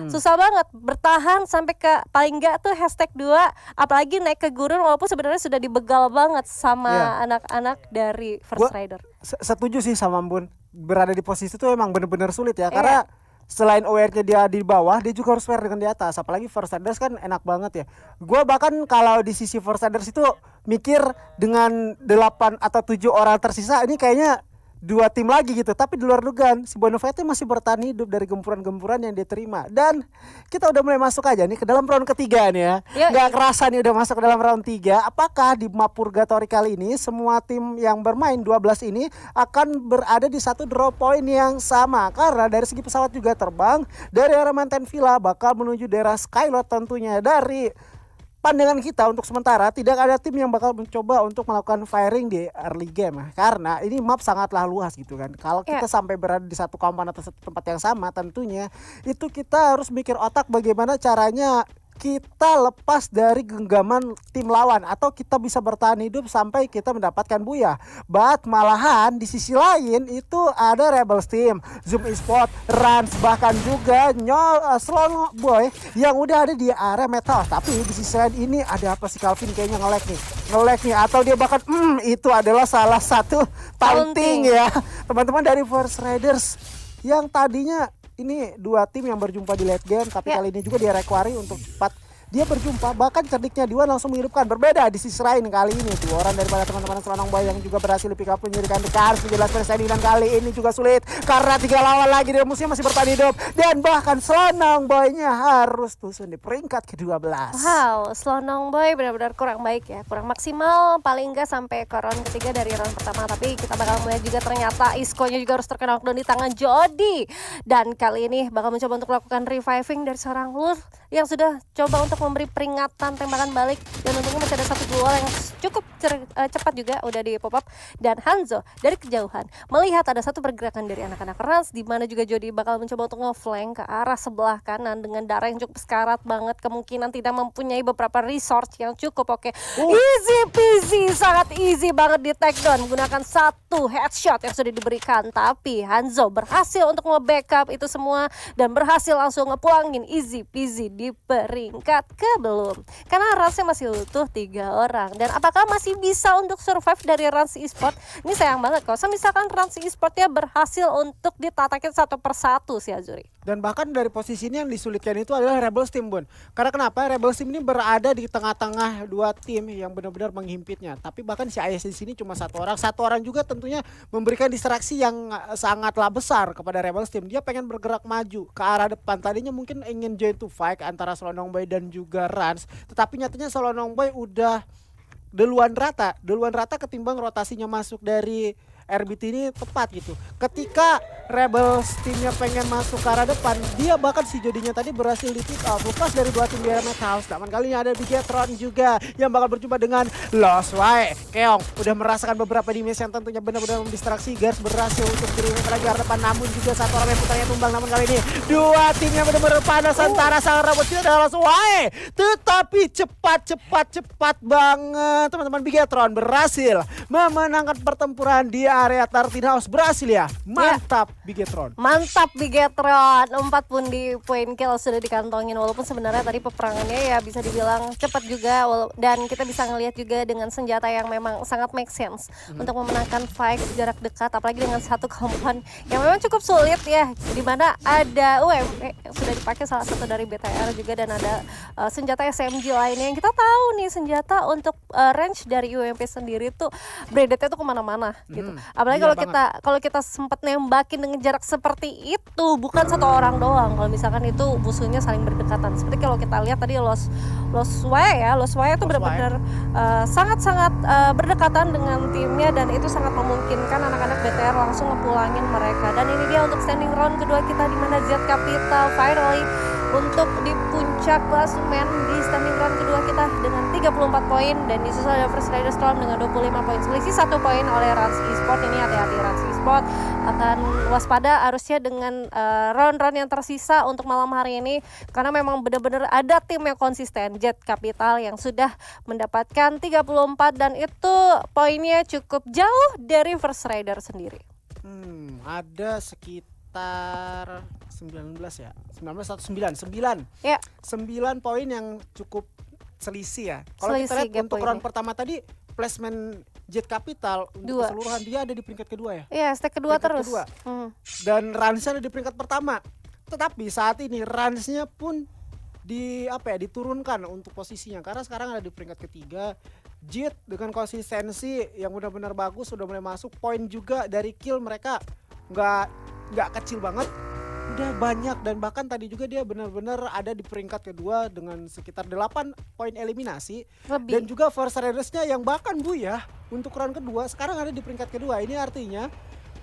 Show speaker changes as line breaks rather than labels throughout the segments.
Susah banget bertahan sampai ke paling enggak tuh hashtag 2, apalagi naik ke gurun walaupun sebenarnya sudah dibegal banget
Iya.
sama anak-anak dari
Gua
First Rider.
setuju sih sama Bun. Berada di posisi itu emang bener-bener sulit ya.
Iya,
Karena selain aware-nya dia di bawah, dia juga harus fair dengan di atas. Apalagi First Riders kan enak banget ya. Gua bahkan kalau di sisi First Riders itu mikir dengan 8 atau 7 orang tersisa ini kayaknya dua tim lagi gitu. Tapi di luar dugaan si Bonifate masih bertahan hidup dari gempuran-gempuran yang dia terima. Dan kita udah mulai masuk aja nih ke dalam round ketiga nih ya.
yuk.
Nggak kerasa nih udah masuk ke dalam round 3. Apakah di map Purgatory kali ini semua tim yang bermain 12 ini akan berada di satu draw point yang sama? Karena dari segi pesawat juga terbang dari arah Manten Villa bakal menuju daerah Skylord tentunya. Dari pandangan kita untuk sementara tidak ada tim yang bakal mencoba untuk melakukan firing di early game karena ini map sangatlah luas gitu kan. Kalau
Ya,
kita sampai berada di satu kompan atau satu tempat yang sama tentunya itu kita harus mikir otak bagaimana caranya kita lepas dari genggaman tim lawan atau kita bisa bertahan hidup sampai kita mendapatkan buya. But malahan di sisi lain itu ada Rebels Team, Zoom Esport, Rans bahkan juga Slow Boy yang udah ada di area metal. Tapi di sisi lain ini ada apa sih Calvin kayaknya nge-lag nih atau dia bahkan itu adalah salah satu taunting ya teman-teman dari Force Riders yang tadinya ini dua tim yang berjumpa di late game tapi
ya.
kali ini juga dia require untuk cepat dia berjumpa bahkan cerdiknya Diwan langsung menghidupkan berbeda di sisi lain kali ini dua orang daripada teman-teman Selonong Boy yang juga berhasil di pick up menyediakan dekat 17% dan kali ini juga sulit karena 3 lawan lagi dia musuhnya masih bertahan hidup dan bahkan Selonong Boy-nya harus tusun di peringkat ke-12.
Wow, Slonong Boy benar-benar kurang baik ya, kurang maksimal, paling enggak sampai ke round ketiga dari round pertama. Tapi kita bakal melihat juga ternyata Isco-nya juga harus terkena knockdown di tangan Jody. Dan kali ini bakal mencoba untuk melakukan reviving dari seorang Lur yang sudah coba untuk memberi peringatan tembakan balik. Dan untungnya masih ada satu gol yang cukup cepat juga udah di pop up. Dan Hanzo dari kejauhan melihat ada satu pergerakan dari anak-anak Rans, di mana juga Jody bakal mencoba untuk nge-flank ke arah sebelah kanan dengan darah yang cukup sekarat banget, kemungkinan tidak mempunyai beberapa resource yang cukup. Oke, easy peasy, sangat easy banget di take down menggunakan satu headshot yang sudah diberikan. Tapi Hanzo berhasil untuk nge-backup itu semua dan berhasil langsung ngepulangin easy peasy di peringkat ke belum, karena Ransnya masih utuh 3 orang. Dan apakah masih bisa untuk survive dari Rans Esport? Ini sayang banget kalau misalkan Rans Esportnya berhasil untuk ditatakin satu persatu sih Azuri.
Dan bahkan dari posisi ini yang disulitkan itu adalah Rebels Team Bun. Karena kenapa? Rebels Team ini berada di tengah-tengah dua tim yang benar-benar menghimpitnya. Tapi bahkan si IS di sini cuma satu orang. Satu orang juga tentunya memberikan distraksi yang sangatlah besar kepada Rebels Team. Dia pengen bergerak maju ke arah depan. Tadinya mungkin ingin join to fight antara Selonong Boy dan juga Rans. Tetapi nyatanya Selonong Boy udah duluan rata ketimbang rotasinya masuk dari RBT ini tepat gitu. Ketika Rebels timnya pengen masuk ke arah depan, dia bahkan si Jodinya tadi berhasil di pick up. Lepas dari dua tim di area House, namun kalinya ada Bigetron juga yang bakal berjumpa dengan Lost Way. Keong udah merasakan beberapa damage yang tentunya benar-benar mendistraksi. Gars berhasil untuk kirimnya lagi ke arah depan, namun juga satu orang yang putarnya tumbang. Namun kali ini dua timnya benar-benar panas antara sang robot itu adalah Lost Way. Tetapi cepat banget teman-teman. Bigetron berhasil memenangkan pertempuran di area 13 House. Berhasil ya. Mantap Bigetron.
Mantap Bigetron. 4 pun di point kill sudah dikantongin. Walaupun sebenarnya tadi peperangannya ya bisa dibilang cepat juga. Dan kita bisa ngelihat juga dengan senjata yang memang sangat make sense untuk memenangkan fight jarak dekat. Apalagi dengan satu komponen yang memang cukup sulit ya. Dimana ada UMP yang sudah dipakai salah satu dari BTR juga. Dan ada senjata SMG lainnya yang kita tahu nih senjata untuk range dari UMP sendiri tuh braidednya tuh kemana-mana gitu. Apalagi kalau kita sempat nembakin dengan jarak seperti itu, bukan satu orang doang. Kalau misalkan itu musuhnya saling berdekatan. Seperti kalau kita lihat tadi Lost Way itu benar-benar sangat-sangat berdekatan dengan timnya, dan itu sangat memungkinkan anak-anak BTR langsung ngepulangin mereka. Dan ini dia untuk standing round kedua kita, di mana Z Capital finally untuk di puncak klasemen di standing round kedua kita dengan 34 poin, dan disusul ada First Rider Storm dengan 25 poin, selisih 1 poin oleh Rans Esport. Ini hati-hati, Rans Esport akan waspada harusnya dengan round-round yang tersisa untuk malam hari ini, karena memang benar-benar ada tim yang konsisten. Jet Capital yang sudah mendapatkan 34 dan itu poinnya cukup jauh dari First Rider sendiri.
Ada sekitar sekitar 19 ya. 19 atau 9.
Ya,
9 poin yang cukup selisih ya. Kalau kita
Selisih
lihat
gap
untuk
poinnya.
round pertama tadi placement Jet Capital untuk
Dua.
keseluruhan dia ada di peringkat kedua ya.
iya stack kedua
Peringkat
terus.
kedua.
Hmm.
Dan Ransnya ada di peringkat pertama. Tetapi saat ini Ransnya pun diturunkan untuk posisinya karena sekarang ada di peringkat ketiga. Jet dengan konsistensi yang benar-benar bagus sudah mulai masuk, poin juga dari kill mereka nggak kecil banget, udah banyak, dan bahkan tadi juga dia benar-benar ada di peringkat kedua dengan sekitar 8 poin eliminasi. Dan
Lebih.
juga Force Raidersnya yang bahkan Buyah untuk round kedua sekarang ada di peringkat kedua. Ini artinya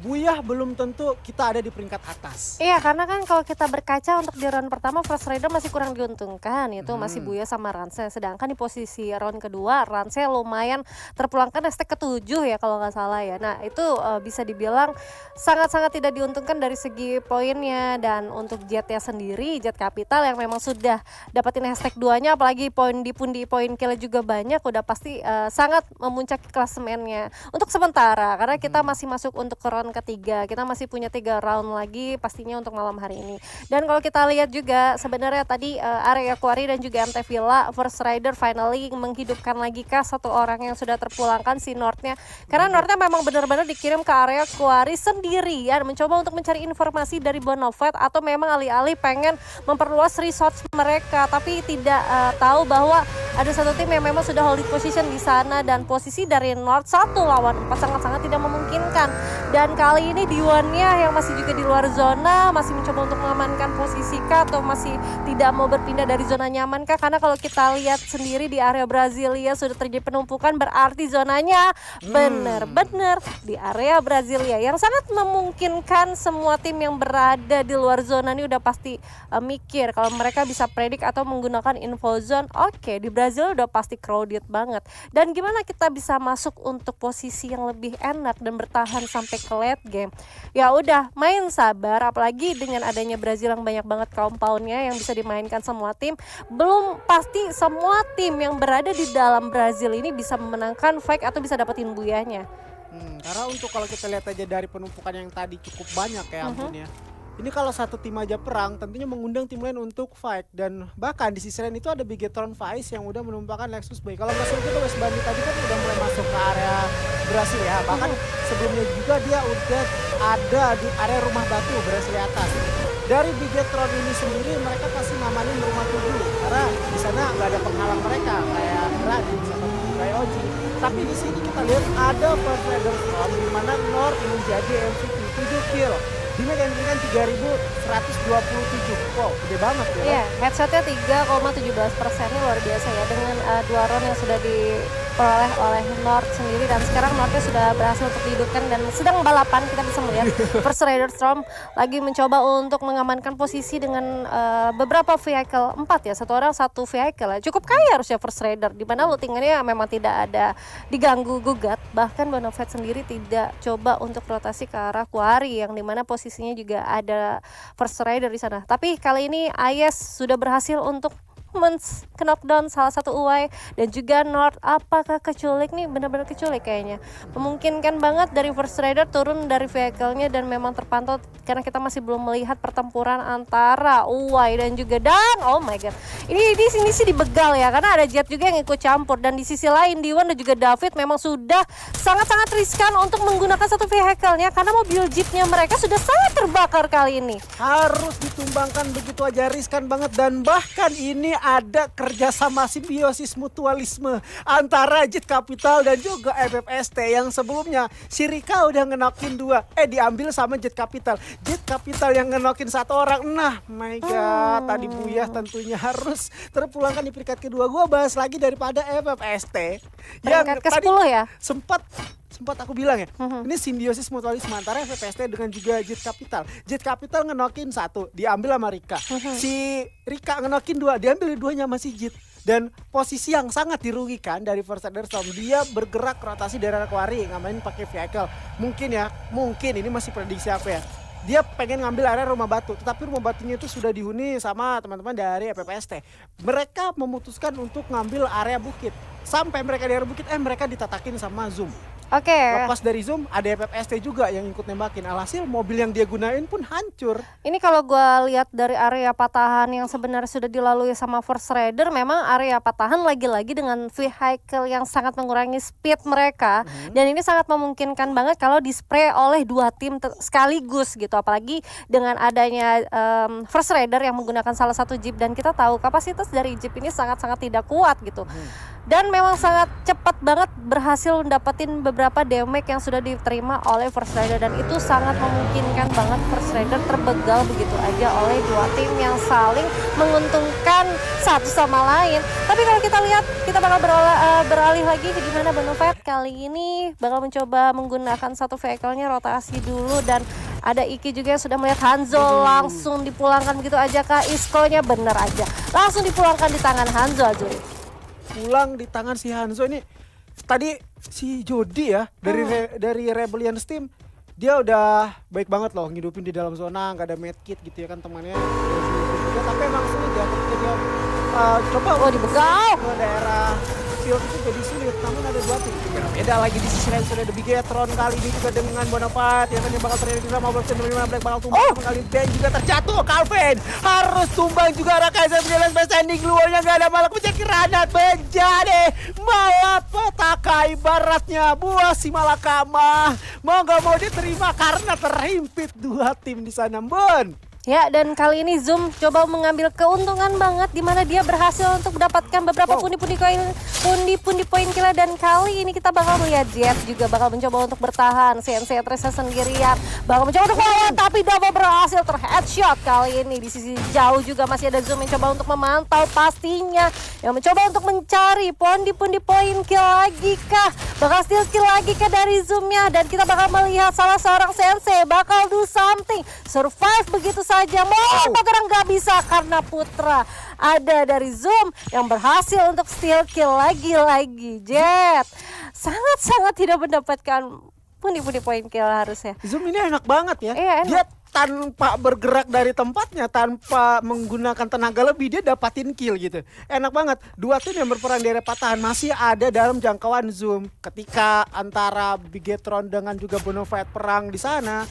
Buyah belum tentu kita ada di peringkat atas.
Iya, karena kan kalau kita berkaca untuk di round pertama First Raider masih kurang diuntungkan, itu masih Buya sama Ransel. Sedangkan di posisi round kedua Ransel lumayan terpulangkan stack ke-7 ya kalau nggak salah ya. Nah itu bisa dibilang sangat-sangat tidak diuntungkan dari segi poinnya. Dan untuk Jetnya sendiri, Jet Capital yang memang sudah dapetin hashtag 2-nya, apalagi poin di pundi poin kill juga banyak, udah pasti sangat memuncaki klasemennya untuk sementara. Karena kita masih masuk untuk ke round ketiga, kita masih punya 3 round lagi pastinya untuk malam hari ini. Dan kalau kita lihat juga sebenarnya tadi area Quarry dan juga MT Villa, First Rider finally menghidupkan lagi kah satu orang yang sudah terpulangkan, si Northnya. Karena Northnya memang benar-benar dikirim ke area Quarry sendirian mencoba untuk mencari informasi dari Bonafide, atau memang alih-alih pengen memperluas resource mereka, tapi tidak tahu bahwa ada satu tim yang memang sudah holding position di sana, dan posisi dari North 1 lawan 4 sangat-sangat tidak memungkinkan. Dan kali ini D1-nya yang masih juga di luar zona masih mencoba untuk mengamankan posisi kah, atau masih tidak mau berpindah dari zona nyaman kah? Karena kalau kita lihat sendiri di area Brasilia sudah terjadi penumpukan, berarti zonanya benar-benar di area Brasilia, yang sangat memungkinkan semua tim yang berada di luar zona ini udah pasti mikir kalau mereka bisa predik atau menggunakan info zone. Oke, di Brazil udah pasti crowded banget. Dan gimana kita bisa masuk untuk posisi yang lebih enak dan bertahan sampai ke late game? Ya udah, main sabar, apalagi dengan adanya Brazil yang banyak banget compoundnya yang bisa dimainkan semua tim. Belum pasti semua tim yang berada di dalam Brazil ini bisa memenangkan fight atau bisa dapetin buyahnya.
Karena untuk kalau kita lihat aja dari penumpukan yang tadi cukup banyak ya ampun ya. Ini kalau satu tim aja perang tentunya mengundang tim lain untuk fight. Dan bahkan di sisi lain itu ada Bigetron Vice yang udah menumpahkan Lexus Bay. Kalau nggak salah itu West Bandit tadi kan udah mulai masuk ke area Brasil ya. Bahkan sebelumnya juga dia udah ada di area Rumah Batu Brasil atas. Dari Bigetron ini sendiri mereka pasti ngamanin Rumah Tugu dulu karena di sana nggak ada penghalang mereka kayak Radin sama Oji. Tapi di sini kita lihat ada First Raider Storm di mana North menjadi MVP 7 kill. Dimana kan 3.127. Wow, gede banget ya.
Iya, headshotnya 3,17%-nya luar biasa ya, dengan 2 round yang sudah diperoleh oleh North sendiri. Dan sekarang Northnya sudah berhasil untuk dihidupkan dan sedang balapan. Kita bisa melihat First Raider Storm lagi mencoba untuk mengamankan posisi dengan beberapa vehicle, 4 ya, satu orang satu vehicle ya. Cukup kaya harusnya First Raider, dimana lootingannya memang tidak ada diganggu gugat. Bahkan Bonafide sendiri tidak coba untuk rotasi ke arah Quarry, yang dimana posisinya juga ada First Raider di sana. Tapi kali ini Ayes sudah berhasil untuk knockdown salah satu Uwai dan juga North. Apakah keculik nih? Benar-benar keculik kayaknya. Memungkinkan banget dari First Raider turun dari vehicle-nya dan memang terpantau, karena kita masih belum melihat pertempuran antara Uwai dan juga oh my god. Ini di sini sih dibegal ya, karena ada Jet juga yang ikut campur. Dan di sisi lain D1 dan juga David memang sudah sangat-sangat riskan untuk menggunakan satu vehicle-nya, karena mobil jeepnya mereka sudah sangat terbakar kali ini.
Harus ditumbangkan begitu aja, riskan banget. Dan bahkan ini ada kerjasama simbiosis mutualisme antara Jet Capital dan juga FFST, yang sebelumnya si Rika udah ngenokin 2, diambil sama Jet Capital. Jet Capital yang ngenokin 1 orang. Nah my god, tadi Buyah tentunya harus terpulangkan di peringkat kedua. Gua bahas lagi daripada FFST yang
Peringkat
tadi
ke-10 ya.
sempat aku bilang ya, ini simbiosis mutualisme antara FFST dengan juga Jet Capital. Jet Capital ngenokin 1, diambil sama Rika. Si Rika ngenokin 2, diambil 2-nya masih Jet. Dan posisi yang sangat dirugikan dari First Raider Storm, dia bergerak rotasi dari arah Quarry, ngamain pakai vehicle. Mungkin ini masih prediksi aku ya. Dia pengen ngambil area Rumah Batu, tetapi Rumah Batunya itu sudah dihuni sama teman-teman dari FFST. Mereka memutuskan untuk ngambil area bukit. Sampai mereka di area bukit, mereka ditatakin sama Zoom.
Oke.
Lepas dari Zoom ada FFST juga yang ikut nembakin. Alhasil mobil yang dia gunain pun hancur.
Ini kalau gue lihat dari area patahan yang sebenarnya sudah dilalui sama First Rider, memang area patahan lagi-lagi dengan vehicle yang sangat mengurangi speed mereka, dan ini sangat memungkinkan banget kalau di-spray oleh dua tim sekaligus gitu, apalagi dengan adanya First Rider yang menggunakan salah satu jeep, dan kita tahu kapasitas dari jeep ini sangat-sangat tidak kuat gitu. Dan memang sangat cepat banget berhasil mendapatkan beberapa damage yang sudah diterima oleh First Rider, dan itu sangat memungkinkan banget First Rider terbegal begitu aja oleh dua tim yang saling menguntungkan satu sama lain. Tapi kalau kita lihat, kita bakal beralih lagi ke gimana Bonofet kali ini bakal mencoba menggunakan satu vehicle-nya rotasi dulu, dan ada Iki juga yang sudah melihat Hanzo langsung dipulangkan begitu aja kah. Isko-nya bener aja langsung dipulangkan di tangan Hanzo Azuri.
Pulang di tangan si Hanzo ini. Tadi si Jody ya dari Rebellion Team, dia udah baik banget loh ngidupin di dalam zona, nggak ada medkit gitu ya kan temannya. Tapi emang sulit ya ketika dia coba
dibegal
ke daerah field itu jadi sulit. Namun ada dua tim beda lagi di sisi lain, sudah ada Bigetron kali ini juga dengan Bonafide yang kan bakal terjadi sama Black bakal tumbang kali. Ben juga terjatuh, Calvin harus tumbang juga. Rakaisa berjalan standing luarnya nggak ada, malah menjadi granat menjadi malapetaka ibaratnya buah si malakama. Mau nggak mau diterima karena terhimpit dua tim di sana, Bon.
Ya, dan kali ini Zoom coba mengambil keuntungan banget di mana dia berhasil untuk mendapatkan beberapa pundi-pundi poin killer, dan kali ini kita bakal melihat Jet juga bakal mencoba untuk bertahan. CNC Tresa sendirian bakal mencoba untuk melawan, tapi double berhasil terheadshot kali ini. Di sisi jauh juga masih ada Zoom yang coba untuk memantau pastinya, yang mencoba untuk mencari pundi-pundi poin kill lagi kah, bakal steal kill lagi kah dari Zoomnya, dan kita bakal melihat salah seorang CNC bakal do something, survive begitu saja. Tapi orang nggak bisa karena Putra ada dari Zoom yang berhasil untuk steal kill lagi-lagi. Jet sangat-sangat tidak mendapatkan pundi-pundi poin kill harusnya.
Zoom ini enak banget ya.
Iya, enak.
Dia tanpa bergerak dari tempatnya, tanpa menggunakan tenaga lebih, dia dapatin kill gitu. Enak banget. Dua tim yang berperan di area patahan masih ada dalam jangkauan Zoom. Ketika antara Bigetron dengan juga Bonafide perang di sana,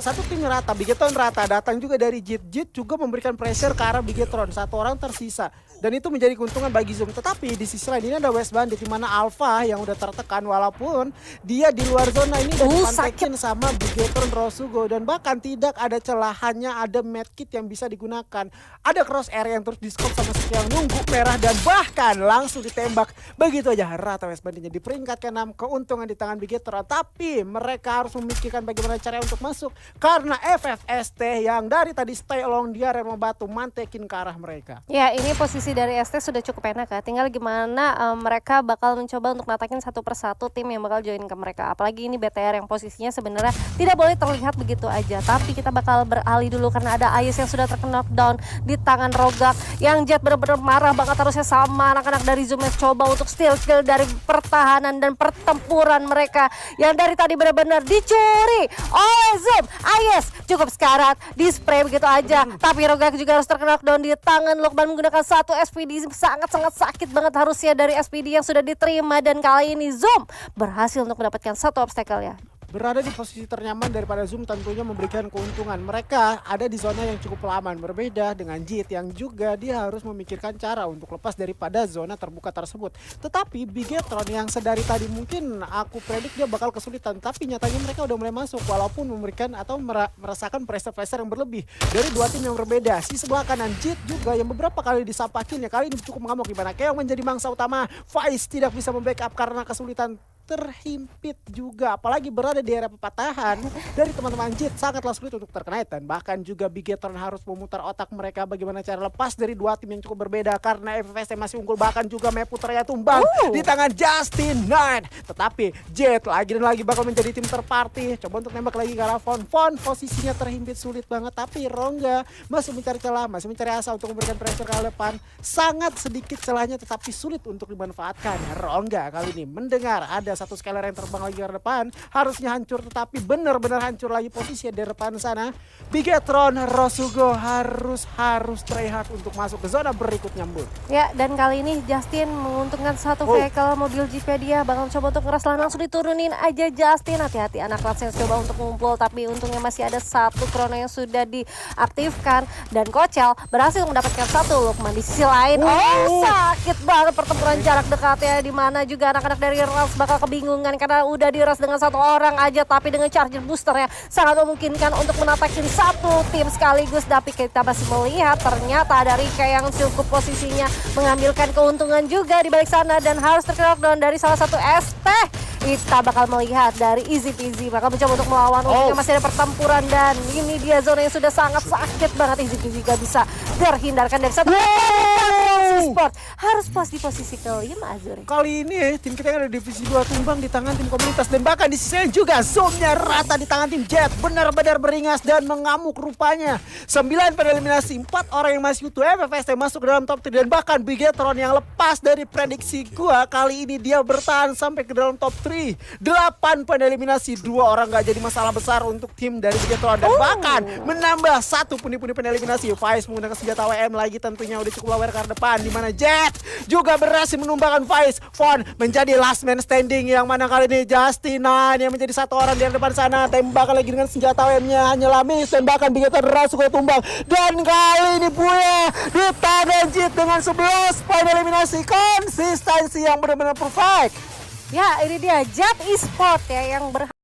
satu tim rata, Bigetron rata, datang juga dari Jit juga memberikan pressure ke arah Bigetron, satu orang tersisa. Dan itu menjadi keuntungan bagi Zoom. Tetapi di sisi lain ini ada West Bandit, di mana Alpha yang udah tertekan walaupun dia di luar zona ini udah dipantekin sama Bigetron Rosugo, dan bahkan tidak ada celah, hanya ada medkit yang bisa digunakan. Ada cross area yang terus di-scope sama yang nunggu merah, dan bahkan langsung ditembak. Begitu aja rata West Banditnya di peringkat ke-6, keuntungan di tangan Bigetron. Tapi mereka harus memikirkan bagaimana cara untuk masuk, karena FFST yang dari tadi stay along di area batu mantekin ke arah mereka.
Ya, ini posisi dari ST sudah cukup enak ya. Tinggal gimana mereka bakal mencoba untuk natakin satu persatu tim yang bakal join ke mereka. Apalagi ini BTR yang posisinya sebenarnya tidak boleh terlihat begitu aja. Tapi kita bakal beralih dulu karena ada Ayus yang sudah terkena knockdown di tangan Rogak. Yang Jet benar-benar marah banget harusnya sama anak-anak dari Zoom yang coba untuk steal kill dari pertahanan dan pertempuran mereka yang dari tadi benar-benar dicuri oleh Zoom. Ayus cukup sekarat, di spray begitu aja. Tapi Rogak juga harus terkena knockdown di tangan Lokman menggunakan satu SPD. Sangat-sangat sakit banget harusnya dari SPD yang sudah diterima, dan kali ini Zoom berhasil untuk mendapatkan satu obstacle ya.
Berada di posisi ternyaman daripada Zoom tentunya memberikan keuntungan. Mereka ada di zona yang cukup aman, berbeda dengan Jit yang juga dia harus memikirkan cara untuk lepas daripada zona terbuka tersebut. Tetapi Bigetron yang sedari tadi mungkin aku predik dia bakal kesulitan, tapi nyatanya mereka udah mulai masuk walaupun memberikan atau merasakan pressure yang berlebih dari dua tim yang berbeda. Si sebelah kanan Jit juga yang beberapa kali disapakin ya, kali ini cukup mengamuk gimana Keong menjadi mangsa utama. Faiz tidak bisa membackup karena kesulitan, terhimpit juga, apalagi berada di area pepatahan dari teman-teman Jit sangatlah sulit untuk terkena, dan bahkan juga Bigetron harus memutar otak mereka bagaimana cara lepas dari dua tim yang cukup berbeda karena FFST masih unggul, bahkan juga Meputranya tumbang di tangan Justin Knight. Tetapi Jit lagi dan lagi bakal menjadi tim terparty, coba untuk nembak lagi ke arah Fon posisinya terhimpit sulit banget, tapi Rongga masih mencari celah, masih mencari asa untuk memberikan pressure ke depan. Sangat sedikit celahnya tetapi sulit untuk dimanfaatkan. Rongga kali ini mendengar ada satu scaler yang terbang lagi ke depan. Harusnya hancur tetapi benar-benar hancur lagi posisi di depan sana. Bigetron Rosugo harus try hard untuk masuk ke zona berikutnya, Bun.
Ya, dan kali ini Justin menguntungkan satu vehicle mobil GP dia bakal coba untuk ngeras langsung diturunin aja Justin. Hati-hati anak Latsen coba untuk ngumpul, tapi untungnya masih ada satu krono yang sudah diaktifkan dan Kocel berhasil mendapatkan satu Lukman di sisi lain. Oh, sakit banget pertempuran jarak dekat ya, di mana juga anak-anak dari Rals bakal kebingungan karena udah diras dengan satu orang aja, tapi dengan charger boosternya sangat memungkinkan untuk menatakin satu tim sekaligus. Tapi kita masih melihat ternyata ada Rika yang cukup posisinya mengambilkan keuntungan juga di balik sana dan harus terkena dari salah satu ST. Kita bakal melihat dari Easy Peasy bakal mencoba untuk melawan. Untungnya masih ada pertempuran dan ini dia zona yang sudah sangat sakit banget. Easy Peasy gak bisa terhindarkan dari satu Sport. Harus pos di posisi kelima Azuri.
Kali ini tim kita yang ada di divisi 2 tumbang di tangan tim komunitas dan bahkan di sisi juga zoomnya rata di tangan tim Jet. Benar-benar beringas dan mengamuk rupanya. 9 pada eliminasi, 4 orang yang masih utuh FFST masuk ke dalam top 3 dan bahkan Bigetron yang lepas dari prediksi gua kali ini dia bertahan sampai ke dalam top 3. 8 pada eliminasi, 2 orang gak jadi masalah besar untuk tim dari Bigetron dan bahkan menambah satu pundi-pundi pada eliminasi. Faiz menggunakan senjata WM lagi tentunya udah cukup lawer ke depan, di mana Jet juga berhasil menumbangkan Faiz. Von menjadi last man standing yang mana kali ini Justinan yang menjadi satu orang di depan sana. Tembakan lagi dengan senjata WM-nya hanyalah miss dan bahkan Bigetron langsung tumbang. Dan kali ini Buya ditahan Jet dengan 11 poin eliminasi. Konsistensi yang benar-benar perfect.
Ya, ini dia Jet Esport ya yang